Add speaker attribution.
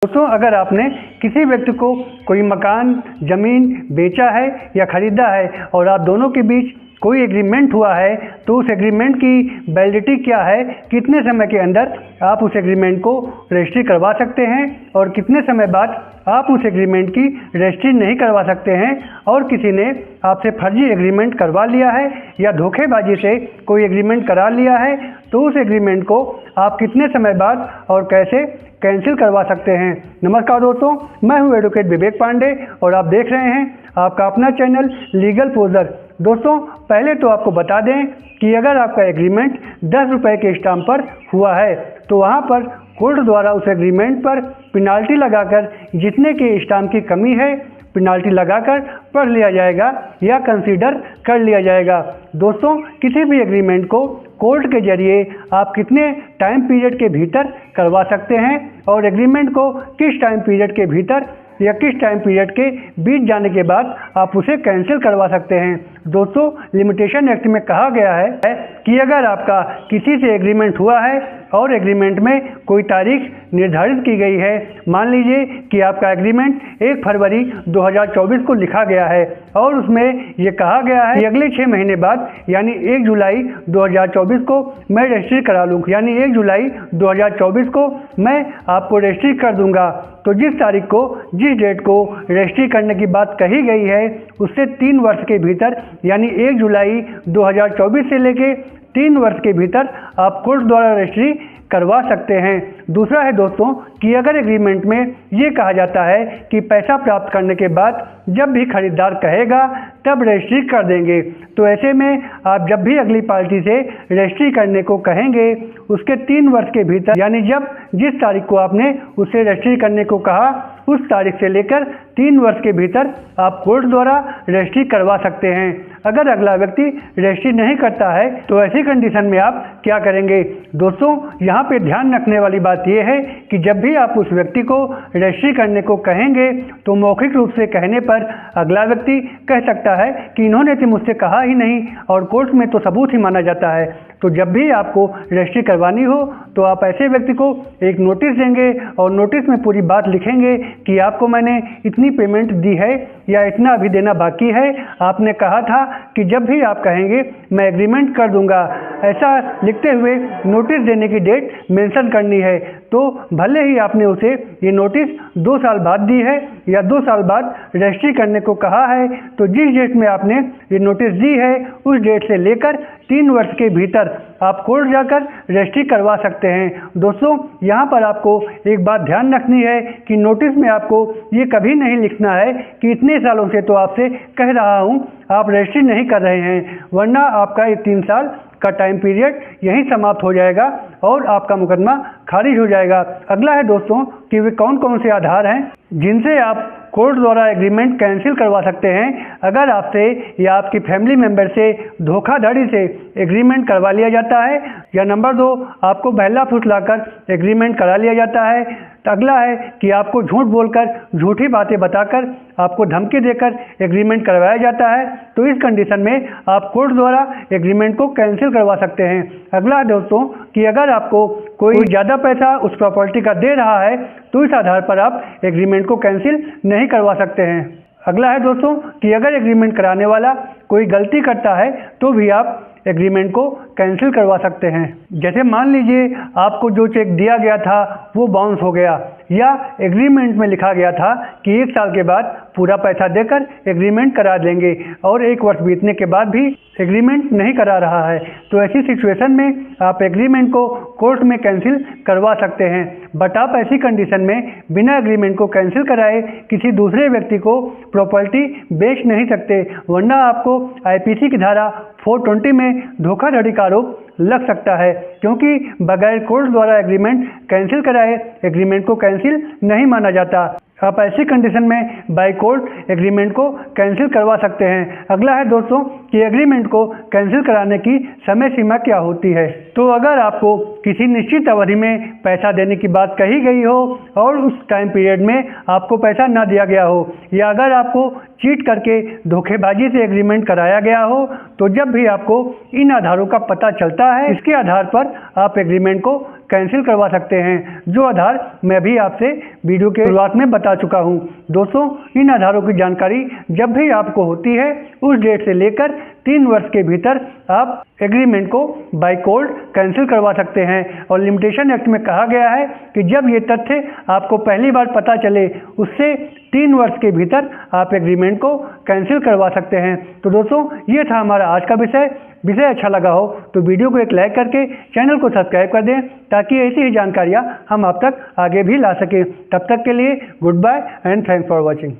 Speaker 1: दोस्तों, अगर आपने किसी व्यक्ति को कोई मकान, ज़मीन बेचा है या ख़रीदा है और आप दोनों के बीच कोई एग्रीमेंट हुआ है, तो उस एग्रीमेंट की वैलिडिटी क्या है, कितने समय के अंदर आप उस एग्रीमेंट को रजिस्ट्री करवा सकते हैं और कितने समय बाद आप उस एग्रीमेंट की रजिस्ट्री नहीं करवा सकते हैं। और किसी ने आपसे फर्जी एग्रीमेंट करवा लिया है या धोखेबाजी से कोई एग्रीमेंट करा लिया है, तो उस एग्रीमेंट को आप कितने समय बाद और कैसे कैंसिल करवा सकते हैं। नमस्कार दोस्तों, मैं हूं एडवोकेट विवेक पांडे और आप देख रहे हैं आपका अपना चैनल लीगल पोजर। दोस्तों, पहले तो आपको बता दें कि अगर आपका एग्रीमेंट 10 रुपये के स्टाम्प पर हुआ है तो वहां पर कोर्ट द्वारा उस एग्रीमेंट पर पेनाल्टी लगाकर जितने के स्टाम्प की कमी है पेनाल्टी लगाकर पढ़ लिया जाएगा या कंसीडर कर लिया जाएगा। दोस्तों, किसी भी एग्रीमेंट को कोर्ट के जरिए आप कितने टाइम पीरियड के भीतर करवा सकते हैं और एग्रीमेंट को किस टाइम पीरियड के भीतर या किस टाइम पीरियड के बीत जाने के बाद आप उसे कैंसिल करवा सकते हैं। दोस्तों, लिमिटेशन एक्ट में कहा गया है कि अगर आपका किसी से एग्रीमेंट हुआ है और एग्रीमेंट में कोई तारीख निर्धारित की गई है, मान लीजिए कि आपका एग्रीमेंट 1 फरवरी 2024 को लिखा गया है और उसमें ये कहा गया है कि अगले 6 महीने बाद यानी 1 जुलाई 2024 को मैं रजिस्ट्री करा लूँ, यानी 1 जुलाई 2024 को मैं आपको रजिस्ट्री कर दूंगा। तो जिस तारीख को, जिस डेट को रजिस्ट्री करने की बात कही गई है उससे 3 वर्ष के भीतर यानी 1 जुलाई 2024 से लेके 3 वर्ष के भीतर आप कोर्ट द्वारा रजिस्ट्री करवा सकते हैं। दूसरा है दोस्तों कि अगर एग्रीमेंट में ये कहा जाता है कि पैसा प्राप्त करने के बाद जब भी खरीदार कहेगा तब रजिस्ट्री कर देंगे, तो ऐसे में आप जब भी अगली पार्टी से रजिस्ट्री करने को कहेंगे उसके 3 वर्ष के भीतर यानी जब जिस तारीख को आपने उससे रजिस्ट्री करने को कहा उस तारीख से लेकर 3 वर्ष के भीतर आप कोर्ट द्वारा रजिस्ट्री करवा सकते हैं। अगर अगला व्यक्ति रजिस्ट्री नहीं करता है तो ऐसी कंडीशन में आप क्या करेंगे। दोस्तों, यहाँ पे ध्यान रखने वाली बात यह है कि जब भी आप उस व्यक्ति को रजिस्ट्री करने को कहेंगे तो मौखिक रूप से कहने पर अगला व्यक्ति कह सकता है कि इन्होंने तो मुझसे कहा ही नहीं और कोर्ट में तो सबूत ही माना जाता है। तो जब भी आपको रजिस्ट्री करवानी हो तो आप ऐसे व्यक्ति को एक नोटिस देंगे और नोटिस में पूरी बात लिखेंगे कि आपको मैंने इतनी पेमेंट दी है या इतना अभी देना बाकी है, आपने कहा था कि जब भी आप कहेंगे मैं एग्रीमेंट कर दूंगा, ऐसा लिखते हुए नोटिस देने की डेट मेंशन करनी है। तो भले ही आपने उसे ये नोटिस 2 साल बाद दी है या 2 साल बाद रजिस्ट्री करने को कहा है, तो जिस डेट में आपने ये नोटिस दी है उस डेट से लेकर 3 वर्ष के भीतर आप कोर्ट जाकर रजिस्ट्री करवा सकते हैं। दोस्तों, यहाँ पर आपको एक बात ध्यान रखनी है कि नोटिस में आपको ये कभी नहीं लिखना है कि इतने सालों से तो आपसे कह रहा हूँ आप रजिस्ट्री नहीं कर रहे हैं, वरना आपका ये 3 साल का टाइम पीरियड यहीं समाप्त हो जाएगा और आपका मुकदमा खारिज हो जाएगा। अगला है दोस्तों कि वे कौन कौन से आधार हैं जिनसे आप कोर्ट द्वारा एग्रीमेंट कैंसिल करवा सकते हैं। अगर आपसे या आपकी फैमिली मेंबर से धोखाधड़ी से एग्रीमेंट करवा लिया जाता है या नंबर 2 आपको बहला फुसलाकर एग्रीमेंट करा लिया जाता है, तो अगला है कि आपको झूठ बोलकर झूठी बातें बताकर आपको धमकी देकर एग्रीमेंट करवाया जाता है, तो इस कंडीशन में आप कोर्ट द्वारा एग्रीमेंट को कैंसिल करवा सकते हैं। अगला है दोस्तों कि अगर आपको कोई ज़्यादा पैसा उस प्रॉपर्टी का दे रहा है तो इस आधार पर आप एग्रीमेंट को कैंसिल नहीं करवा सकते हैं। अगला है दोस्तों कि अगर एग्रीमेंट कराने वाला कोई गलती करता है तो भी आप एग्रीमेंट को कैंसिल करवा सकते हैं। जैसे मान लीजिए आपको जो चेक दिया गया था वो बाउंस हो गया या एग्रीमेंट में लिखा गया था कि 1 साल के बाद पूरा पैसा देकर एग्रीमेंट करा देंगे और 1 वर्ष बीतने के बाद भी एग्रीमेंट नहीं करा रहा है, तो ऐसी सिचुएशन में आप एग्रीमेंट को कोर्ट में कैंसिल करवा सकते हैं। बट आप ऐसी कंडीशन में बिना एग्रीमेंट को कैंसिल कराए किसी दूसरे व्यक्ति को प्रॉपर्टी बेच नहीं सकते, वरना आपको IPC की धारा 420 में धोखाधड़ी का आरोप लग सकता है, क्योंकि बगैर कोर्ट द्वारा एग्रीमेंट कैंसिल कराए एग्रीमेंट को कैंसिल नहीं माना जाता। आप ऐसी कंडीशन में बाय कोर्ट एग्रीमेंट को कैंसिल करवा सकते हैं। अगला है दोस्तों कि एग्रीमेंट को कैंसिल कराने की समय सीमा क्या होती है। तो अगर आपको किसी निश्चित अवधि में पैसा देने की बात कही गई हो और उस टाइम पीरियड में आपको पैसा ना दिया गया हो या अगर आपको चीट करके धोखेबाजी से एग्रीमेंट कराया गया हो, तो जब भी आपको इन आधारों का पता चलता है इसके आधार पर आप एग्रीमेंट को कैंसिल करवा सकते हैं, जो आधार मैं भी आपसे वीडियो के शुरुआत में बता चुका हूं। दोस्तों, इन आधारों की जानकारी जब भी आपको होती है उस डेट से लेकर 3 वर्ष के भीतर आप एग्रीमेंट को बाय कोर्ट कैंसिल करवा सकते हैं। और लिमिटेशन एक्ट में कहा गया है कि जब ये तथ्य आपको पहली बार पता चले उससे 3 वर्ष के भीतर आप एग्रीमेंट को कैंसिल करवा सकते हैं। तो दोस्तों, ये था हमारा आज का विषय अच्छा लगा हो तो वीडियो को एक लाइक करके चैनल को सब्सक्राइब कर दें, ताकि ऐसी ही जानकारियाँ हम आप तक आगे भी ला सकें। तब तक के लिए goodbye and thanks for watching.